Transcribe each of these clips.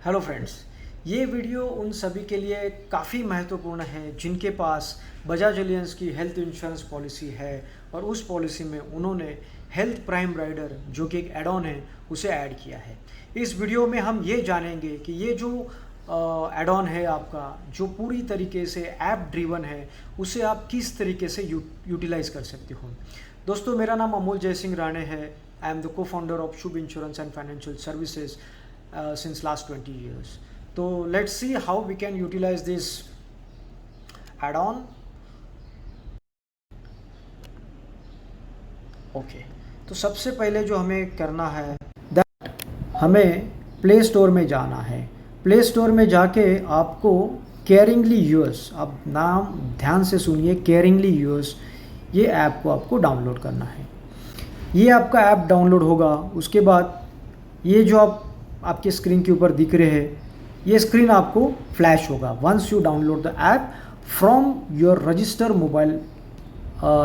Hello friends, ये video उन सभी के लिए काफ़ी महत्वपूर्ण है जिनके पास बजाज एलियंस की हेल्थ इंश्योरेंस पॉलिसी है और उस पॉलिसी में उन्होंने हेल्थ प्राइम राइडर जो कि एक एड ऑन है उसे ऐड किया है। इस वीडियो में हम ये जानेंगे कि ये जो एड ऑन है आपका, जो पूरी तरीके से ऐप ड्रिवन है, उसे आप किस तरीके से यूटिलाइज़ कर सकते हो। दोस्तों, मेरा नाम अमोल जय सिंह राणे है। आई एम द को founder of Shubh insurance and financial services since last 20 years. So let's see how we can utilize this add-on. Okay, तो सबसे पहले जो हमें करना है दैट हमें प्ले स्टोर में जाना है। प्ले स्टोर में जाके आपको केयरिंगली यूएस, आप नाम ध्यान से सुनिए, केयरिंगली यूएस, ये ऐप को आपको डाउनलोड करना है। ये आपका ऐप डाउनलोड होगा, उसके बाद ये जो आपके स्क्रीन के ऊपर दिख रहे हैं, ये स्क्रीन आपको फ्लैश होगा once you download the app from your register mobile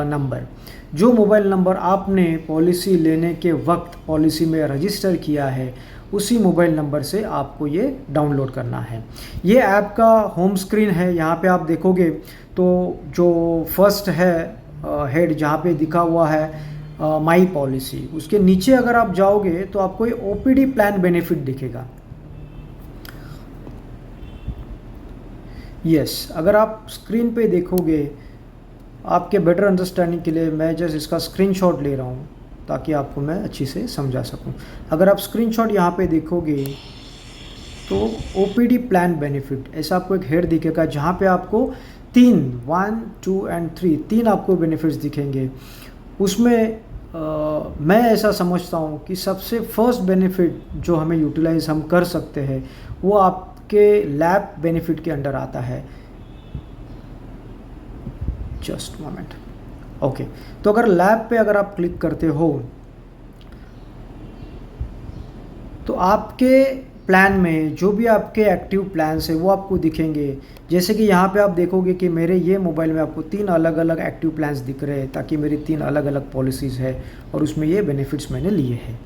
number. जो मोबाइल नंबर आपने पॉलिसी लेने के वक्त पॉलिसी में रजिस्टर किया है, उसी मोबाइल नंबर से आपको ये डाउनलोड करना है। ये ऐप का होम स्क्रीन है। यहाँ पे आप देखोगे तो जो फर्स्ट है हेड जहाँ पे दिखा हुआ है माई पॉलिसी, उसके नीचे अगर आप जाओगे तो आपको ये ओपीडी प्लान बेनिफिट दिखेगा। यस, अगर आप स्क्रीन पे देखोगे, आपके बेटर अंडरस्टैंडिंग के लिए मैं जस्ट इसका स्क्रीनशॉट ले रहा हूँ ताकि आपको मैं अच्छी से समझा सकूँ। अगर आप स्क्रीनशॉट यहाँ पे देखोगे तो ओपीडी प्लान बेनिफिट ऐसा आपको एक हेड दिखेगा जहाँ पे आपको 1, 2 एंड 3 आपको बेनिफिट्स दिखेंगे। उसमें मैं ऐसा समझता हूँ कि सबसे फर्स्ट बेनिफिट जो हमें यूटिलाइज हम कर सकते हैं वो आपके लैब बेनिफिट के अंडर आता है। Just moment. ओके, तो अगर लैब पे अगर आप क्लिक करते हो तो आपके प्लान में जो भी आपके एक्टिव प्लान्स है वो आपको दिखेंगे। जैसे कि यहाँ पे आप देखोगे कि मेरे ये मोबाइल में आपको 3 अलग अलग एक्टिव प्लान्स दिख रहे हैं, ताकि मेरी 3 अलग अलग पॉलिसीज़ है और उसमें ये बेनिफिट्स मैंने लिए हैं।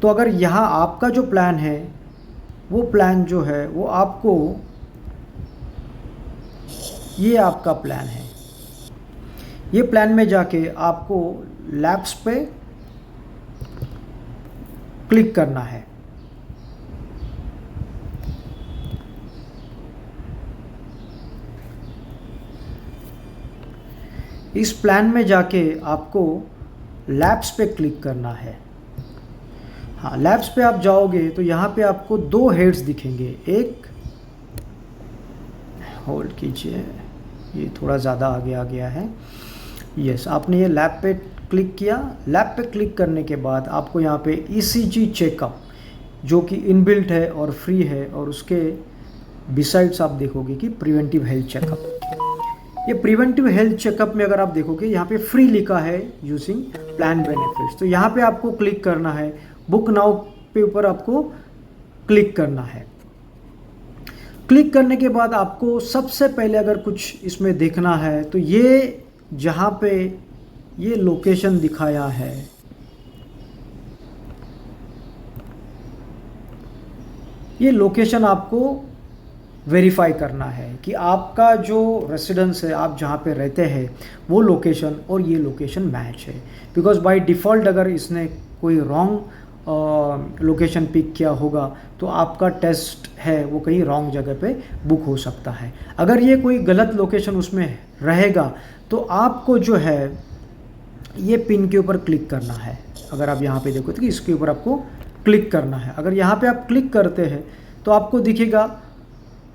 तो अगर यहाँ आपका जो प्लान है वो प्लान जो है वो आपको, ये आपका प्लान है, ये प्लान में जाके आपको लैब्स पे क्लिक करना है। इस प्लान में जाके आपको लैब्स पे क्लिक करना है। हाँ, लैब्स पे आप जाओगे तो यहाँ पे आपको 2 हेड्स दिखेंगे। एक, होल्ड कीजिए, ये थोड़ा ज़्यादा आगे आ गया है। यस, आपने ये लैब पे क्लिक किया। लैब पे क्लिक करने के बाद आपको यहाँ पे ईसीजी चेकअप जो कि इनबिल्ट है और फ्री है, और उसके बिसाइड्स आप देखोगे कि प्रिवेंटिव हेल्थ चेकअप। ये प्रिवेंटिव हेल्थ चेकअप में अगर आप देखोगे यहाँ पे फ्री लिखा है यूजिंग प्लान बेनिफिट्स, तो यहाँ पे आपको क्लिक करना है। बुक नाउ पे ऊपर आपको क्लिक करना है। क्लिक करने के बाद आपको सबसे पहले अगर कुछ इसमें देखना है तो ये जहाँ पे ये लोकेशन दिखाया है, ये लोकेशन आपको वेरीफाई करना है कि आपका जो रेसिडेंस है, आप जहाँ पे रहते हैं, वो लोकेशन और ये लोकेशन मैच है। बिकॉज बाय डिफ़ॉल्ट अगर इसने कोई रॉन्ग लोकेशन पिक किया होगा तो आपका टेस्ट है वो कहीं रॉन्ग जगह पे बुक हो सकता है। अगर ये कोई गलत लोकेशन उसमें रहेगा तो आपको जो है ये पिन के ऊपर क्लिक करना है। अगर आप यहाँ पे देखो तो इसके ऊपर आपको क्लिक करना है। अगर यहाँ पे आप क्लिक करते हैं तो आपको दिखेगा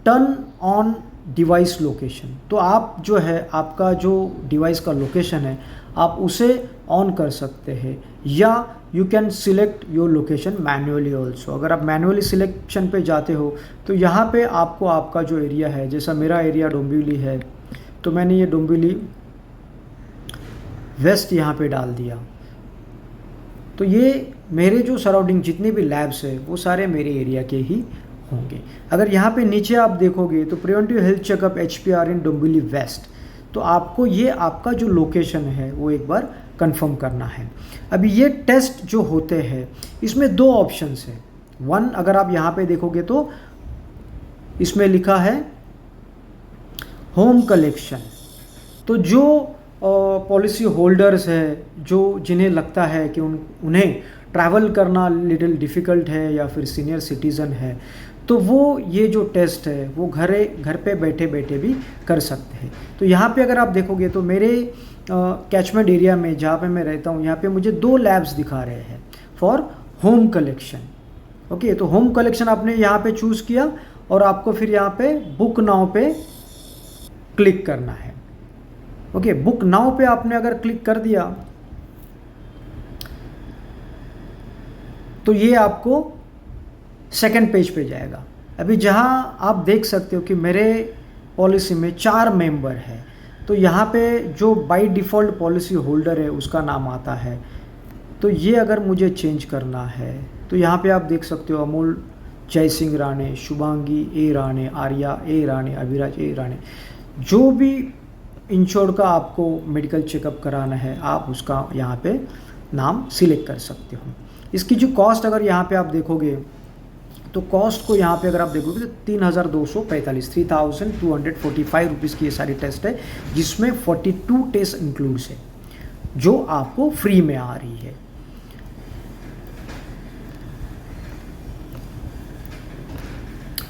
टर्न ऑन डिवाइस लोकेशन। तो आप जो है, आपका जो डिवाइस का लोकेशन है आप उसे ऑन कर सकते हैं, या you can select your location manually also. अगर आप मैन्युअली सिलेक्शन पे जाते हो तो यहाँ पे आपको आपका जो एरिया है, जैसा मेरा एरिया डोंबिवली है तो मैंने ये डोंबिवली वेस्ट यहाँ पे डाल दिया। तो ये मेरे जो सराउंडिंग जितने भी लैब्स है वो सारे मेरे एरिया के ही होंगे। अगर यहाँ पे नीचे आप देखोगे तो प्रिवेंटिव हेल्थ चेकअप HPR इन डोंबिवली वेस्ट, तो आपको ये आपका जो लोकेशन है वो एक बार कंफर्म करना है। अभी ये टेस्ट जो होते हैं इसमें 2 ऑप्शंस हैं। 1, अगर आप यहाँ पे देखोगे तो इसमें लिखा है होम कलेक्शन। तो जो पॉलिसी होल्डर्स है, जो जिन्हें लगता है कि उन्हें ट्रैवल करना लिटिल डिफ़िकल्ट है या फिर सीनियर सिटीज़न है, तो वो ये जो टेस्ट है वो घर पे बैठे बैठे भी कर सकते हैं। तो यहाँ पे अगर आप देखोगे तो मेरे कैचमेंट एरिया में जहाँ पे मैं रहता हूँ, यहाँ पे मुझे 2 लैब्स दिखा रहे हैं फॉर होम कलेक्शन। ओके, तो होम कलेक्शन आपने यहाँ पे चूज़ किया और आपको फिर यहाँ पे बुक नाउ पे क्लिक करना है। ओके, बुक नाउ पे आपने अगर क्लिक कर दिया तो ये आपको सेकंड पेज पे जाएगा। अभी जहाँ आप देख सकते हो कि मेरे पॉलिसी में 4 मेंबर है, तो यहाँ पे जो बाय डिफ़ॉल्ट पॉलिसी होल्डर है उसका नाम आता है। तो ये अगर मुझे चेंज करना है तो यहाँ पे आप देख सकते हो अमूल जय सिंह राणे, शुभांगी ए राणे, आर्या ए राणे, अभिराज ए राणे। जो भी इंश्योर्ड का आपको मेडिकल चेकअप कराना है आप उसका यहाँ पे नाम सिलेक्ट कर सकते हो। इसकी जो कॉस्ट अगर यहाँ पे आप देखोगे तो कॉस्ट को यहाँ पे अगर आप देखोगे तो 3,245 रुपीज़ की ये सारी टेस्ट है, जिसमें 42 टेस्ट इंक्लूड्स है जो आपको फ्री में आ रही है।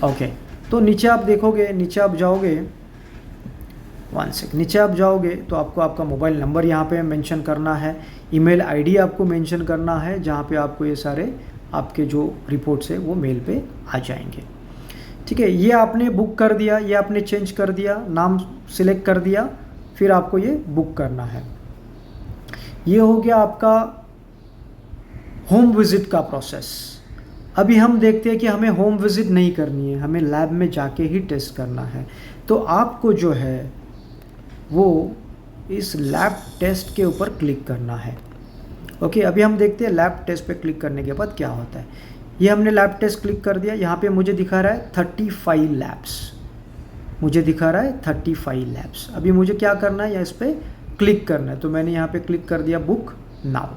ओके, तो नीचे आप देखोगे, नीचे आप जाओगे, नीचे आप जाओगे तो आपको आपका मोबाइल नंबर यहाँ पे मेंशन करना है, ईमेल आईडी आपको मेंशन करना है, जहाँ पे आपको ये सारे आपके जो रिपोर्ट्स है वो मेल पे आ जाएंगे। ठीक है, ये आपने बुक कर दिया, ये आपने चेंज कर दिया, नाम सिलेक्ट कर दिया, फिर आपको ये बुक करना है। ये हो गया आपका होम विजिट का प्रोसेस। अभी हम देखते हैं कि हमें होम विजिट नहीं करनी है, हमें लैब में जाके ही टेस्ट करना है। तो आपको जो है वो इस लैब टेस्ट के ऊपर क्लिक करना है। ओके, अभी हम देखते हैं लैब टेस्ट पे क्लिक करने के बाद क्या होता है। ये हमने लैब टेस्ट क्लिक कर दिया, यहाँ पे मुझे दिखा रहा है 35 लैब्स, मुझे दिखा रहा है 35 लैब्स। अभी मुझे क्या करना है, या इस पर क्लिक करना है, तो मैंने यहाँ पे क्लिक कर दिया बुक नाउ।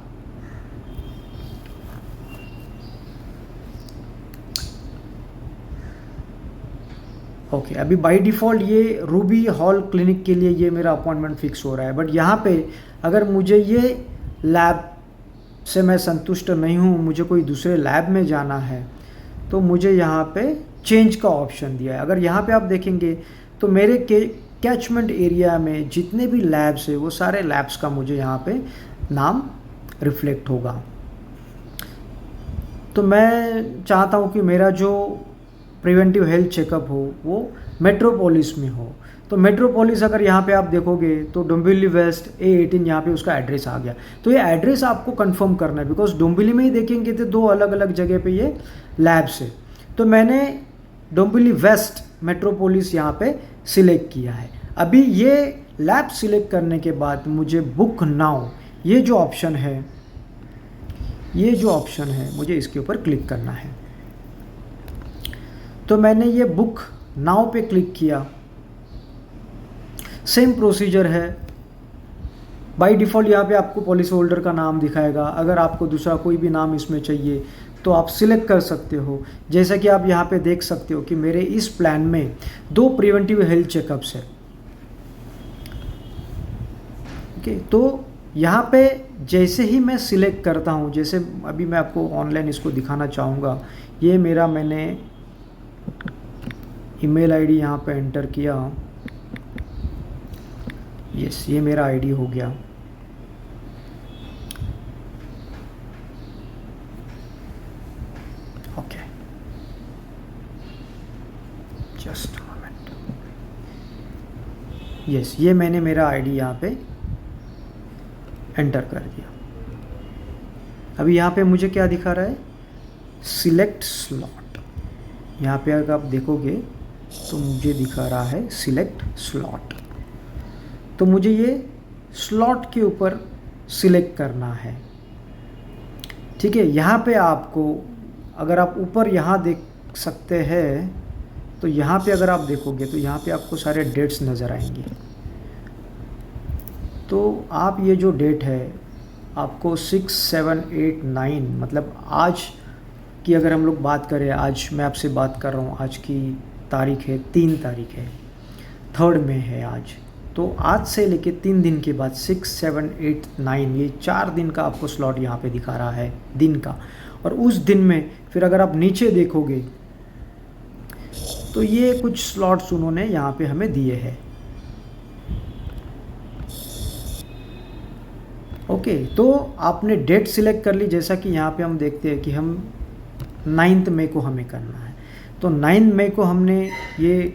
ओके, अभी बाय डिफ़ॉल्ट ये रूबी हॉल क्लिनिक के लिए ये मेरा अपॉइंटमेंट फिक्स हो रहा है, बट यहाँ पे अगर मुझे ये लैब से मैं संतुष्ट नहीं हूँ, मुझे कोई दूसरे लैब में जाना है, तो मुझे यहाँ पे चेंज का ऑप्शन दिया है। अगर यहाँ पे आप देखेंगे तो मेरे कैचमेंट एरिया में जितने भी लैब्स है वो सारे लैब्स का मुझे यहाँ पे नाम रिफ्लेक्ट होगा। तो मैं चाहता हूँ कि मेरा जो प्रिवेंटिव हेल्थ चेकअप हो वो मेट्रोपोलिस में हो। तो मेट्रोपोलिस अगर यहाँ पे आप देखोगे तो डोंबिवली वेस्ट A18 यहाँ पे उसका एड्रेस आ गया। तो ये एड्रेस आपको कंफर्म करना है, बिकॉज डोंबिवली में ही देखेंगे तो 2 अलग अलग जगह पे ये लैब्स है। तो मैंने डोंबिवली वेस्ट मेट्रोपोलिस यहाँ पे सिलेक्ट किया है। अभी ये लैब सिलेक्ट करने के बाद मुझे बुक नाउ ये जो ऑप्शन है मुझे इसके ऊपर क्लिक करना है। तो मैंने ये बुक नाउ पे क्लिक किया, सेम प्रोसीजर है। बाय डिफ़ॉल्ट यहाँ पे आपको पॉलिसी होल्डर का नाम दिखाएगा, अगर आपको दूसरा कोई भी नाम इसमें चाहिए तो आप सिलेक्ट कर सकते हो। जैसा कि आप यहाँ पे देख सकते हो कि मेरे इस प्लान में 2 प्रिवेंटिव हेल्थ चेकअप्स है। ओके, तो यहाँ पे जैसे ही मैं सिलेक्ट करता हूँ, जैसे अभी मैं आपको ऑनलाइन इसको दिखाना चाहूँगा, ये मेरा मैंने ईमेल आईडी यहाँ पे एंटर किया, यस ये मेरा आईडी हो गया। ओके, जस्ट मोमेंट, यस ये मैंने मेरा आईडी यहाँ पे एंटर कर दिया। अभी यहाँ पे मुझे क्या दिखा रहा है, सिलेक्ट स्लॉट। यहाँ पे अगर आप देखोगे तो मुझे दिखा रहा है सिलेक्ट स्लॉट। तो मुझे ये स्लॉट के ऊपर सिलेक्ट करना है। ठीक है, यहाँ पे आपको अगर आप ऊपर यहाँ देख सकते हैं तो यहाँ पे अगर आप देखोगे तो यहाँ पे आपको सारे डेट्स नज़र आएंगे। तो आप ये जो डेट है आपको 6, 7, 8, 9 मतलब आज की अगर हम लोग बात करें, आज मैं आपसे बात कर रहा हूँ, आज की तारीख है, 3 तारीख है, 3rd में है आज। तो आज से लेके 3 दिन के बाद 6, 7, 8, 9 ये 4 दिन का आपको स्लॉट यहाँ पे दिखा रहा है दिन का। और उस दिन में फिर अगर आप नीचे देखोगे तो ये कुछ स्लॉट्स उन्होंने यहाँ पे हमें दिए हैं। ओके, तो आपने डेट सिलेक्ट कर ली, जैसा कि यहाँ पे हम देखते हैं कि हम 9 मई को हमें करना है। तो 9 मई को हमने ये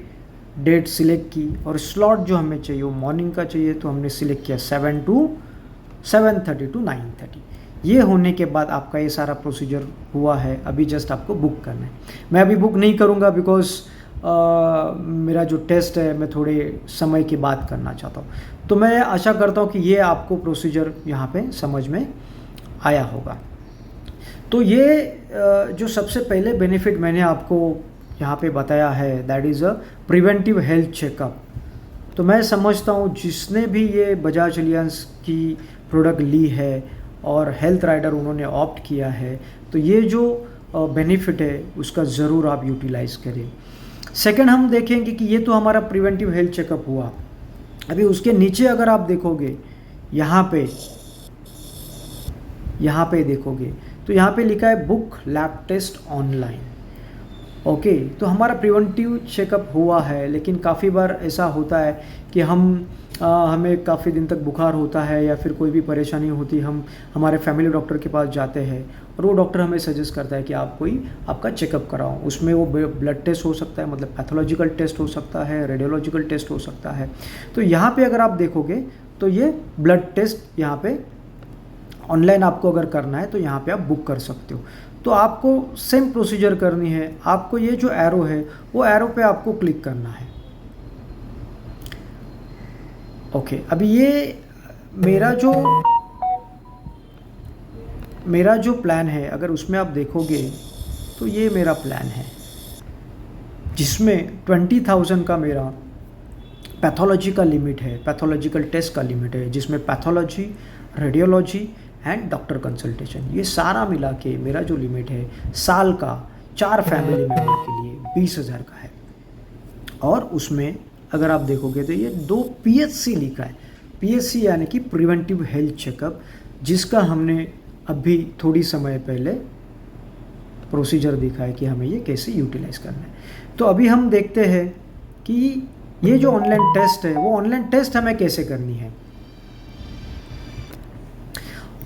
डेट सिलेक्ट की और स्लॉट जो हमें चाहिए वो मॉर्निंग का चाहिए, तो हमने सिलेक्ट किया 7:30 to 9:30। ये होने के बाद आपका ये सारा प्रोसीजर हुआ है। अभी जस्ट आपको बुक करना है। मैं अभी बुक नहीं करूँगा बिकॉज मेरा जो टेस्ट है मैं थोड़े समय के बाद करना चाहता हूँ। तो मैं आशा करता हूँ कि ये आपको प्रोसीजर यहाँ पे समझ में आया होगा। तो ये जो सबसे पहले बेनिफिट मैंने आपको यहाँ पे बताया है that is a preventive health checkup. तो मैं समझता हूँ जिसने भी ये बजाज एलियांस की प्रोडक्ट ली है और हेल्थ राइडर उन्होंने ऑप्ट किया है, तो ये जो बेनिफिट है उसका ज़रूर आप यूटिलाइज़ करें। सेकंड हम देखेंगे कि ये तो हमारा प्रिवेंटिव हेल्थ चेकअप हुआ। अभी उसके नीचे अगर आप देखोगे यहाँ पे देखोगे तो यहाँ पे लिखा है book lab test online. Okay, तो हमारा प्रिवेंटिव चेकअप हुआ है, लेकिन काफ़ी बार ऐसा होता है कि हमें काफ़ी दिन तक बुखार होता है या फिर कोई भी परेशानी होती है, हम हमारे फैमिली डॉक्टर के पास जाते हैं और वो डॉक्टर हमें सजेस्ट करता है कि आप आपका चेकअप कराओ। उसमें वो ब्लड टेस्ट हो सकता है, मतलब पैथोलॉजिकल टेस्ट हो सकता है, रेडियोलॉजिकल टेस्ट हो सकता है। तो यहाँ पे अगर आप देखोगे तो ये ब्लड टेस्ट यहाँ पे ऑनलाइन आपको अगर करना है तो यहाँ पे आप बुक कर सकते हो। तो आपको सेम प्रोसीजर करनी है। आपको ये जो एरो है वो एरो पे आपको क्लिक करना है। ओके, अभी ये मेरा जो प्लान है अगर उसमें आप देखोगे तो ये मेरा प्लान है जिसमें 20,000 का मेरा पैथोलॉजी का लिमिट है, पैथोलॉजिकल टेस्ट का लिमिट है, जिसमें pathology, radiology and doctor consultation ये सारा मिला के मेरा जो लिमिट है साल का 4 फैमिली मेम्बर के लिए 20,000 का है। और उसमें अगर आप देखोगे तो ये 2 PHC लिखा है। PHC यानी कि प्रिवेंटिव हेल्थ चेकअप, जिसका हमने अभी थोड़ी समय पहले प्रोसीजर दिखा है कि हमें ये कैसे यूटिलाइज करना है। तो अभी हम देखते हैं कि ये जो ऑनलाइन टेस्ट है वो ऑनलाइन टेस्ट हमें कैसे करनी है।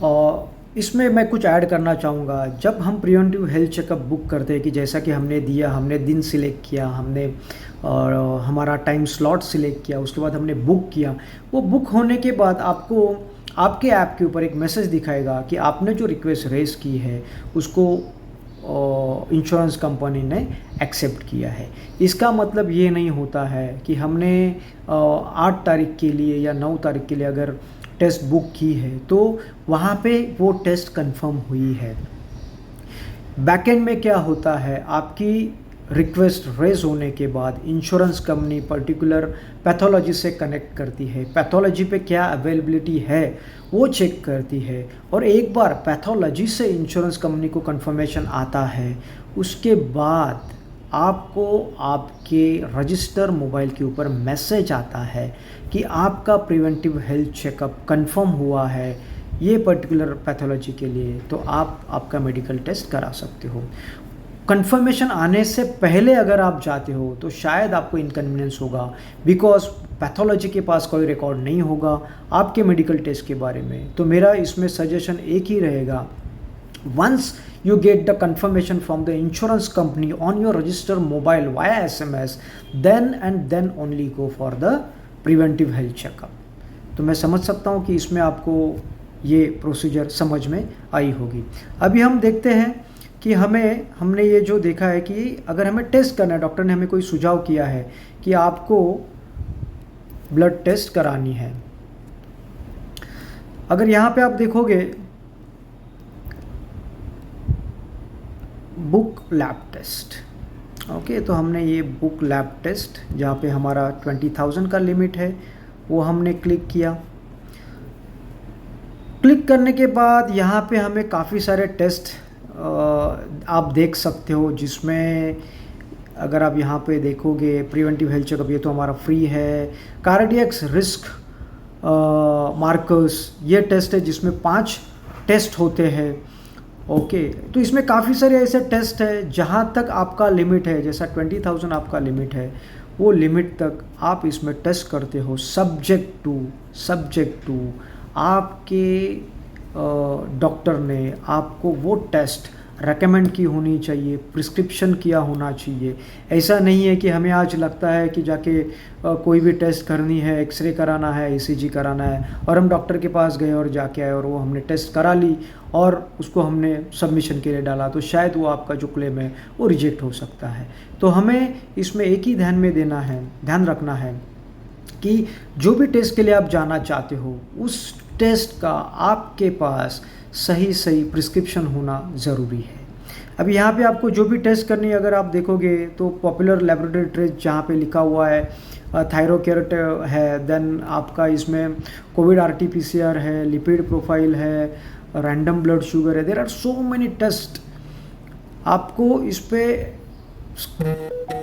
और इसमें मैं कुछ ऐड करना चाहूँगा। जब हम प्रिवेंटिव हेल्थ चेकअप बुक करते हैं कि जैसा कि हमने दिन सिलेक्ट किया, हमने और हमारा टाइम स्लॉट सिलेक्ट किया, उसके बाद हमने बुक किया। वो बुक होने के बाद आपको आपके ऐप के ऊपर एक मैसेज दिखाएगा कि आपने जो रिक्वेस्ट रेज की है उसको इंश्योरेंस कंपनी ने एक्सेप्ट किया है। इसका मतलब ये नहीं होता है कि हमने 8 तारीख के लिए या 9 तारीख के लिए अगर टेस्ट बुक की है तो वहाँ पे वो टेस्ट कंफर्म हुई है। बैकएंड में क्या होता है, आपकी रिक्वेस्ट रेज होने के बाद इंश्योरेंस कंपनी पर्टिकुलर पैथोलॉजी से कनेक्ट करती है, पैथोलॉजी पे क्या अवेलेबिलिटी है वो चेक करती है, और एक बार पैथोलॉजी से इंश्योरेंस कंपनी को कंफर्मेशन आता है उसके बाद आपको आपके रजिस्टर मोबाइल के ऊपर मैसेज आता है कि आपका प्रिवेंटिव हेल्थ चेकअप कंफर्म हुआ है ये पर्टिकुलर पैथोलॉजी के लिए, तो आप आपका मेडिकल टेस्ट करा सकते हो। कंफर्मेशन आने से पहले अगर आप जाते हो तो शायद आपको इनकन्वीनियंस होगा, बिकॉज पैथोलॉजी के पास कोई रिकॉर्ड नहीं होगा आपके मेडिकल टेस्ट के बारे में। तो मेरा इसमें सजेशन एक ही रहेगा, once you get the confirmation from the insurance company on your register mobile via SMS, then only go for the preventive health checkup। तो मैं समझ सकता हूँ कि इसमें आपको ये प्रोसीजर समझ में आई होगी। अभी हम देखते हैं कि हमने ये जो देखा है कि अगर हमें टेस्ट करना है, डॉक्टर ने हमें कोई सुझाव किया है कि आपको ब्लड टेस्ट करानी है। अगर यहाँ पे आप देखोगे बुक लैब टेस्ट, ओके, तो हमने ये बुक लैब टेस्ट जहाँ पे हमारा 20,000 का लिमिट है वो हमने क्लिक किया। क्लिक करने के बाद यहाँ पे हमें काफ़ी सारे टेस्ट आप देख सकते हो, जिसमें अगर आप यहाँ पे देखोगे प्रिवेंटिव हेल्थ चेकअप, ये तो हमारा फ्री है। कार्डियक रिस्क मार्कर्स, ये टेस्ट है जिसमें 5 टेस्ट होते हैं। ओके, तो इसमें काफ़ी सारे ऐसे टेस्ट है जहाँ तक आपका लिमिट है, जैसा 20,000 आपका लिमिट है, वो लिमिट तक आप इसमें टेस्ट करते हो, सब्जेक्ट टू आपके डॉक्टर ने आपको वो टेस्ट रेकमेंड की होनी चाहिए, प्रिस्क्रिप्शन किया होना चाहिए। ऐसा नहीं है कि हमें आज लगता है कि जाके कोई भी टेस्ट करनी है, एक्सरे कराना है, ईसीजी कराना है, और हम डॉक्टर के पास गए और जाके आए और वो हमने टेस्ट करा ली और उसको हमने सबमिशन के लिए डाला, तो शायद वो आपका जो क्लेम है वो रिजेक्ट हो सकता है। तो हमें इसमें एक ही ध्यान रखना है कि जो भी टेस्ट के लिए आप जाना चाहते हो, उस टेस्ट का आपके पास सही प्रिस्क्रिप्शन होना ज़रूरी है। अब यहाँ पे आपको जो भी टेस्ट करनी है, अगर आप देखोगे तो पॉपुलर लेबोरेटरी टेस्ट जहाँ पे लिखा हुआ है थायरोकेरेट है, देन आपका इसमें कोविड RT-PCR है, लिपिड प्रोफाइल है, रैंडम ब्लड शुगर है, there are so many test. आपको इस पर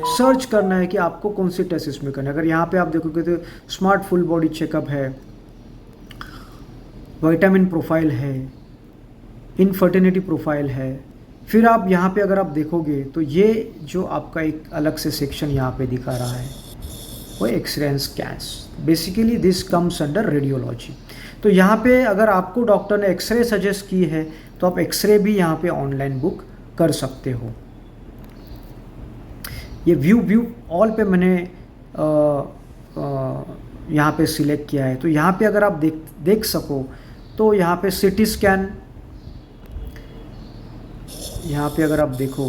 सर्च करना है कि आपको कौन सी टेस्ट इसमें करना है। अगर यहाँ पे आप देखोगे तो स्मार्ट फुल बॉडी चेकअप है, विटामिन प्रोफाइल है, इनफर्टिलिटी प्रोफाइल है। फिर आप यहाँ पे अगर आप देखोगे तो ये जो आपका एक अलग से सेक्शन यहाँ पे दिखा रहा है वो X ray and scans, basically this comes under radiology. तो यहाँ पे अगर आपको डॉक्टर ने एक्सरे सजेस्ट की है तो आप एक्सरे भी यहाँ पे ऑनलाइन बुक कर सकते हो। ये व्यू ऑल पे मैंने यहाँ पे सिलेक्ट किया है। तो यहाँ पे अगर आप देख सको तो यहाँ पे CT स्कैन, यहाँ पे अगर आप देखो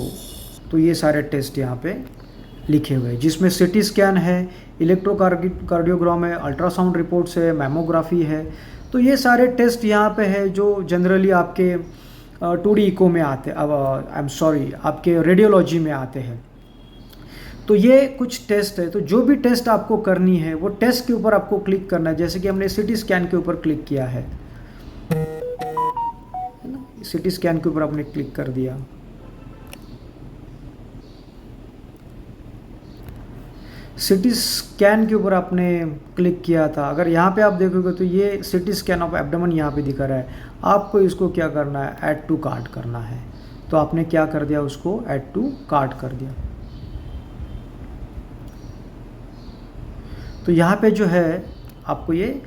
तो ये सारे टेस्ट यहाँ पे लिखे हुए हैं, जिसमें CT स्कैन है, इलेक्ट्रोकार्डियोग्राम है, अल्ट्रासाउंड रिपोर्ट्स है, मैमोग्राफी है। तो ये सारे टेस्ट यहाँ पे है जो जनरली आपके 2D इको में आते, आपके रेडियोलॉजी में आते हैं। तो ये कुछ टेस्ट है। तो जो भी टेस्ट आपको करनी है वो टेस्ट के ऊपर आपको क्लिक करना है। जैसे कि हमने CT स्कैन के ऊपर क्लिक किया है, CT स्कैन के ऊपर आपने क्लिक कर दिया। CT स्कैन के ऊपर आपने क्लिक किया था। अगर यहाँ पे आप देखोगे तो ये CT स्कैन ऑफ एब्डोमेन यहाँ पे दिखा रहा है। आपको इसको क्या करना है, ऐड टू कार्ट करना है। तो आपने क्या कर दिया, उसको ऐड टू कार्ट कर दिया। तो यहाँ पे जो है आपको ये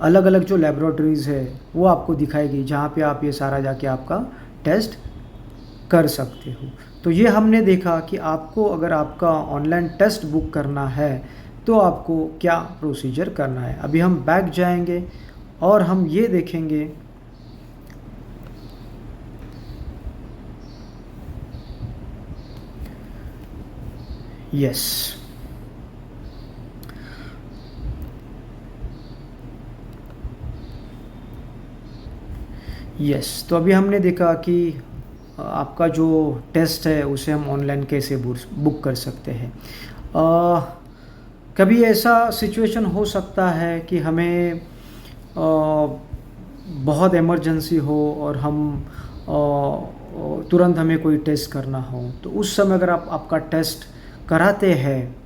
अलग अलग जो लेबोरेटरीज़ है वो आपको दिखाएगी, जहाँ पे आप ये सारा जाके आपका टेस्ट कर सकते हो। तो ये हमने देखा कि आपको अगर आपका ऑनलाइन टेस्ट बुक करना है तो आपको क्या प्रोसीजर करना है। अभी हम बैक जाएंगे और हम ये देखेंगे यस। तो अभी हमने देखा कि आपका जो टेस्ट है उसे हम ऑनलाइन कैसे बुक कर सकते हैं। कभी ऐसा सिचुएशन हो सकता है कि हमें बहुत इमरजेंसी हो और हम तुरंत हमें कोई टेस्ट करना हो, तो उस समय अगर आप आपका टेस्ट कराते हैं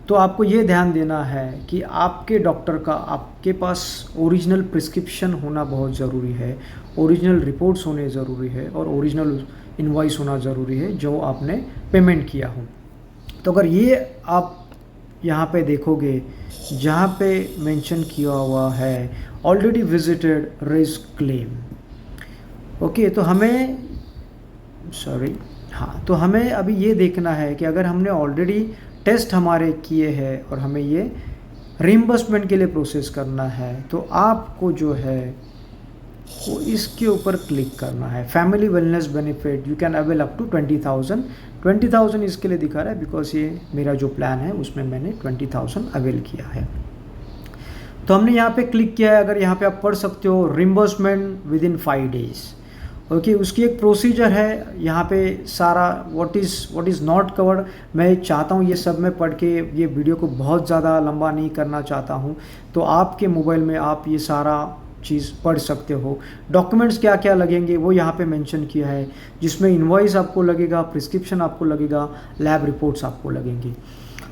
तो आपको ये ध्यान देना है कि आपके डॉक्टर का आपके पास ओरिजिनल प्रिस्क्रिप्शन होना बहुत ज़रूरी है, ओरिजिनल रिपोर्ट्स होने ज़रूरी है और ओरिजिनल इनवॉइस होना ज़रूरी है जो आपने पेमेंट किया हो। तो अगर ये आप यहाँ पे देखोगे जहाँ पे मेंशन किया हुआ है already visited raise claim, okay, तो हमें तो हमें अभी ये देखना है कि अगर हमने ऑलरेडी टेस्ट हमारे किए हैं और हमें ये रिम्बर्समेंट के लिए प्रोसेस करना है तो आपको जो है वो इसके ऊपर क्लिक करना है। Family wellness benefit you can avail up to 20,000 इसके लिए दिखा रहा है बिकॉज ये मेरा जो प्लान है उसमें मैंने 20,000 अवेल किया है। तो हमने यहाँ पे क्लिक किया है। अगर यहाँ पे आप पढ़ सकते हो reimbursement with in 5 days, okay, उसकी एक प्रोसीजर है। यहाँ पे सारा व्हाट इज़ नॉट कवर्ड, मैं चाहता हूँ ये सब मैं पढ़ के ये वीडियो को बहुत ज़्यादा लंबा नहीं करना चाहता हूँ। तो आपके मोबाइल में आप ये सारा चीज़ पढ़ सकते हो। डॉक्यूमेंट्स क्या क्या लगेंगे वो यहाँ पे मेंशन किया है, जिसमें इनवॉइस आपको लगेगा, प्रिस्क्रिप्शन आपको लगेगा, लैब रिपोर्ट्स आपको लगेंगी।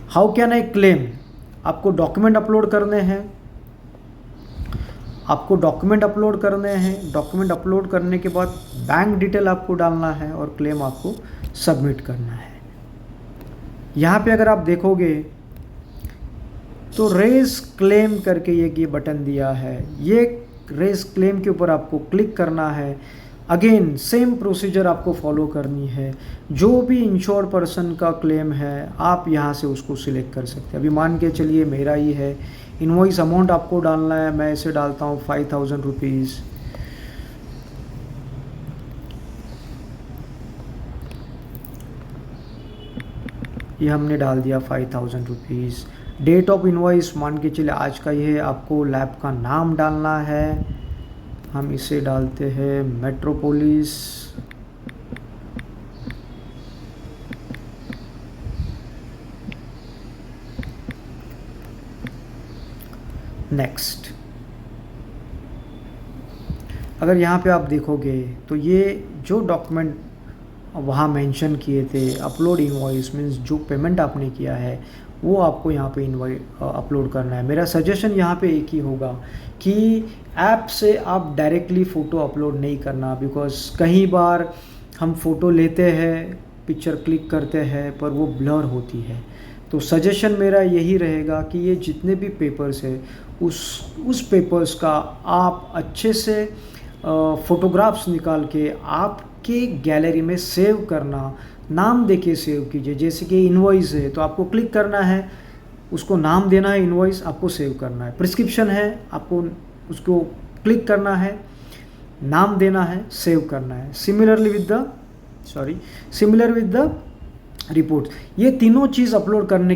How can I claim? आपको डॉक्यूमेंट अपलोड करने हैं, डॉक्यूमेंट अपलोड करने के बाद बैंक डिटेल आपको डालना है और क्लेम आपको सबमिट करना है। यहाँ पे अगर आप देखोगे तो रेज क्लेम करके ये बटन दिया है, ये रेज क्लेम के ऊपर आपको क्लिक करना है। अगेन सेम प्रोसीजर आपको फॉलो करनी है। जो भी इंश्योर्ड पर्सन का क्लेम है आप यहाँ से उसको सिलेक्ट कर सकते हैं। अभी मान के चलिए मेरा ही है, इनवॉइस अमाउंट आपको डालना है, मैं इसे डालता हूँ 5000 रुपीज़। ये हमने डाल दिया 5000 रुपीज़। डेट ऑफ इनवॉइस मान के चलिए आज का ये है, आपको लैब का नाम डालना है, हम इसे डालते हैं मेट्रोपोलिस। नेक्स्ट। अगर यहाँ पे आप देखोगे तो ये जो डॉक्यूमेंट वहाँ मेंशन किए थे, अपलोड इनवॉइस मीन्स जो पेमेंट आपने किया है वो आपको यहाँ पे अपलोड करना है। मेरा सजेशन यहाँ पे एक ही होगा कि ऐप से आप डायरेक्टली फ़ोटो अपलोड नहीं करना, बिकॉज कई बार हम फ़ोटो लेते हैं, पिक्चर क्लिक करते हैं पर वो ब्लर होती है। तो सजेशन मेरा यही रहेगा कि ये जितने भी पेपर्स है उस पेपर्स का आप अच्छे से फ़ोटोग्राफ्स निकाल के आपके गैलरी में सेव करना, नाम देके सेव कीजिए। जैसे कि इनवॉइस है तो आपको क्लिक करना है, उसको नाम देना है, इनवॉइस आपको सेव करना है। प्रिस्क्रिप्शन है, आपको उसको क्लिक करना है, नाम देना है, सेव करना है। Similar with the report. ये तीनों चीज़ अपलोड करने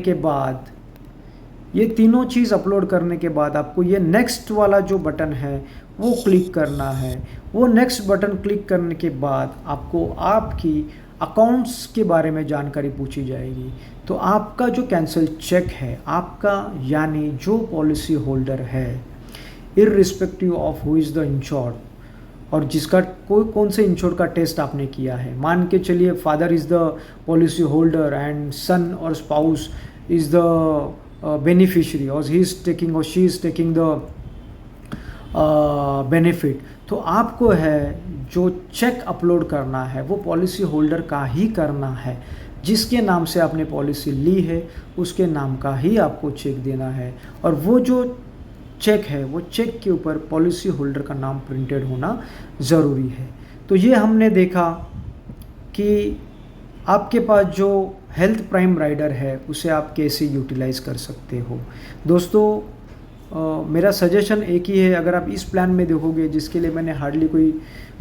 के बाद आपको ये नेक्स्ट वाला जो बटन है वो क्लिक करना है। वो नेक्स्ट बटन क्लिक करने के बाद आपको आपकी अकाउंट्स के बारे में जानकारी पूछी जाएगी। तो आपका जो कैंसिल चेक है, आपका यानी जो पॉलिसी होल्डर है, irrespective of who is the insured, और जिसका कौन से इंश्योर्ड का टेस्ट आपने किया है, मान के चलिए father is the policy holder and son or spouse is the beneficiary or he is taking or she is taking the benefit, तो आपको है जो चेक अपलोड करना है वो पॉलिसी होल्डर का ही करना है। जिसके नाम से आपने पॉलिसी ली है उसके नाम का ही आपको चेक देना है, और वो जो चेक है वो चेक के ऊपर पॉलिसी होल्डर का नाम प्रिंटेड होना ज़रूरी है। तो ये हमने देखा कि आपके पास जो हेल्थ प्राइम राइडर है उसे आप कैसे यूटिलाइज़ कर सकते हो। दोस्तों मेरा सजेशन एक ही है, अगर आप इस प्लान में देखोगे जिसके लिए मैंने हार्डली कोई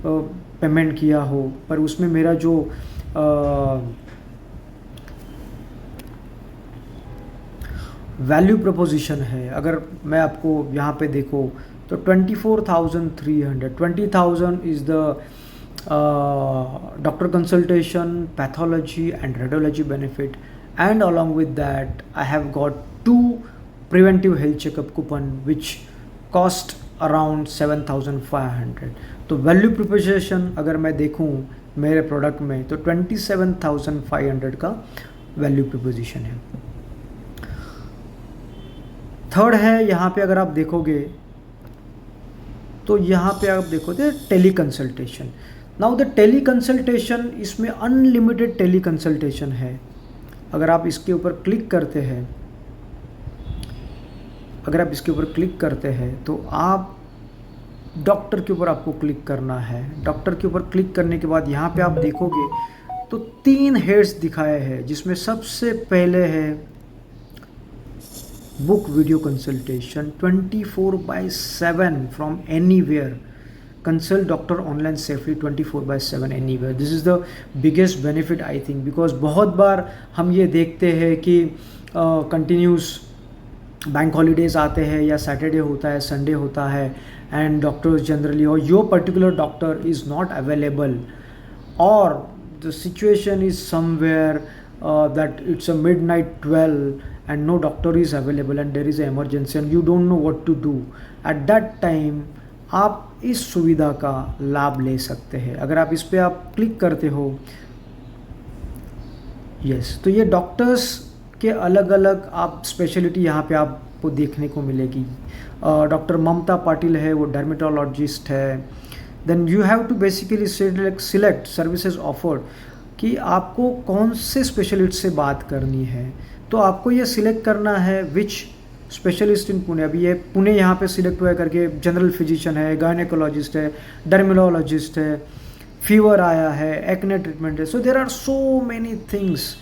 पेमेंट किया हो, पर उसमें मेरा जो वैल्यू प्रपोजिशन है, अगर मैं आपको यहाँ पे देखो तो 24,300, 20,000 is the doctor consultation, pathology and radiology benefit, and along with that I have got 2 preventive health checkup coupon which cost around 7,500। तो वैल्यू प्रपोजिशन अगर मैं देखूँ मेरे प्रोडक्ट में तो 27,500 का वैल्यू प्रपोजिशन है। थर्ड है यहाँ पे अगर आप देखोगे तो यहाँ पे आप देखोगे teleconsultation. Now the teleconsultation, इसमें अनलिमिटेड टेली कंसल्टेशन है। अगर आप इसके ऊपर क्लिक करते हैं तो आप डॉक्टर के ऊपर आपको क्लिक करना है। डॉक्टर के ऊपर क्लिक करने के बाद यहाँ पे आप देखोगे तो 3 हेड्स दिखाए हैं, जिसमें सबसे पहले है book video consultation 24/7 from anywhere, consult doctor online safely 24/7 anywhere. This is the biggest benefit I think, because बहुत बार हम ये देखते हैं कि कंटिन्यूस बैंक हॉलीडेज़ आते हैं या सैटरडे होता है, संडे होता है, and doctors generally or your particular doctor is not available, or the situation is somewhere that it's a midnight 12 and no doctor is available and there is an emergency and you don't know what to do. At that time आप इस सुविधा का लाभ ले सकते हैं। अगर आप इस पे आप क्लिक करते हो, यस, तो ये डॉक्टर्स के अलग अलग आप स्पेशलिटी यहाँ पे आपको देखने को मिलेगी। डॉक्टर ममता पाटिल है, वो डर्मेटोलॉजिस्ट है। Then you have to basically select services offered, कि आपको कौन से स्पेशलिस्ट से बात करनी है। तो आपको ये सिलेक्ट करना है विच स्पेशलिस्ट इन पुणे। अभी ये पुणे यहाँ पे सिलेक्ट हुआ है करके, जनरल फिजिशियन है, गायनेकोलॉजिस्ट है, डर्मेटोलॉजिस्ट है, फीवर आया है, एक्ने ट्रीटमेंट है। So there are so many things.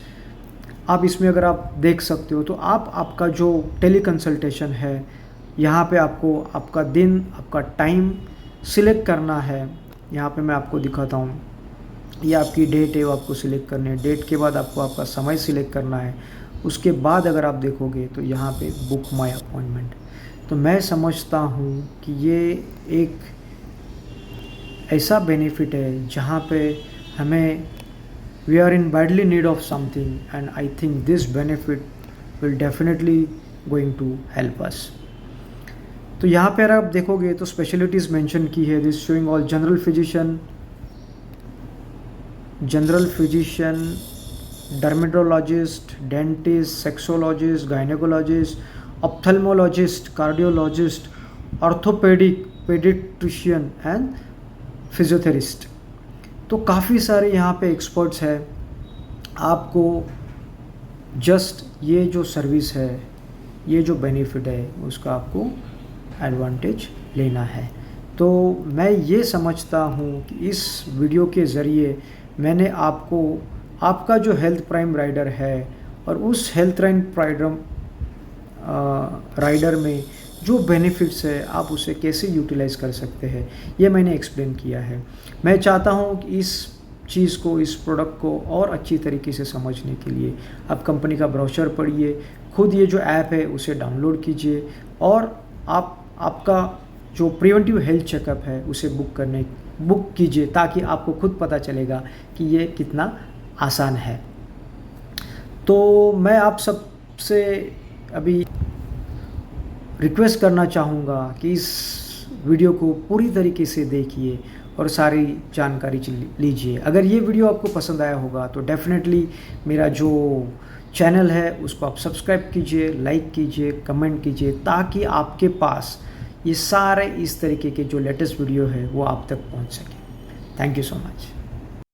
आप इसमें अगर आप देख सकते हो, तो आप आपका जो टेली कंसल्टेशन है, यहाँ पे आपको आपका दिन, आपका टाइम सिलेक्ट करना है। यहाँ पे मैं आपको दिखाता हूँ, ये आपकी डेट है, वो आपको सिलेक्ट करनी है। डेट के बाद आपको आपका समय सिलेक्ट करना है। उसके बाद अगर आप देखोगे तो यहाँ पे बुक माय अपॉइंटमेंट। तो मैं समझता हूँ कि ये एक ऐसा बेनिफिट है जहाँ पे हमें we are in badly need of something, and I think this benefit will definitely going to help us. तो यहाँ पर आप देखोगे तो स्पेशलिटीज़ मेंशन की है, this showing all general physician, dermatologist, dentist, sexologist, gynaecologist, ophthalmologist, cardiologist, orthopaedic, paediatrician and physiotherapist. तो काफ़ी सारे यहाँ पे एक्सपर्ट्स हैं। आपको जस्ट ये जो सर्विस है, ये जो बेनिफिट है, उसका आपको एडवांटेज लेना है। तो मैं ये समझता हूँ कि इस वीडियो के ज़रिए मैंने आपको आपका जो हेल्थ प्राइम राइडर है और उस हेल्थ प्राइम राइडर में जो बेनिफिट्स है, आप उसे कैसे यूटिलाइज़ कर सकते हैं, ये मैंने एक्सप्लेन किया है। मैं चाहता हूँ कि इस चीज़ को, इस प्रोडक्ट को और अच्छी तरीके से समझने के लिए आप कंपनी का ब्रोशर पढ़िए, खुद ये जो ऐप है उसे डाउनलोड कीजिए, और आप आपका जो प्रिवेंटिव हेल्थ चेकअप है उसे बुक कीजिए, ताकि आपको खुद पता चलेगा कि ये कितना आसान है। तो मैं आप सबसे अभी रिक्वेस्ट करना चाहूँगा कि इस वीडियो को पूरी तरीके से देखिए और सारी जानकारी लीजिए। अगर ये वीडियो आपको पसंद आया होगा तो डेफिनेटली मेरा जो चैनल है उसको आप सब्सक्राइब कीजिए, लाइक कीजिए, कमेंट कीजिए, ताकि आपके पास ये सारे इस तरीके के जो लेटेस्ट वीडियो है वो आप तक पहुंच सके। Thank you so much.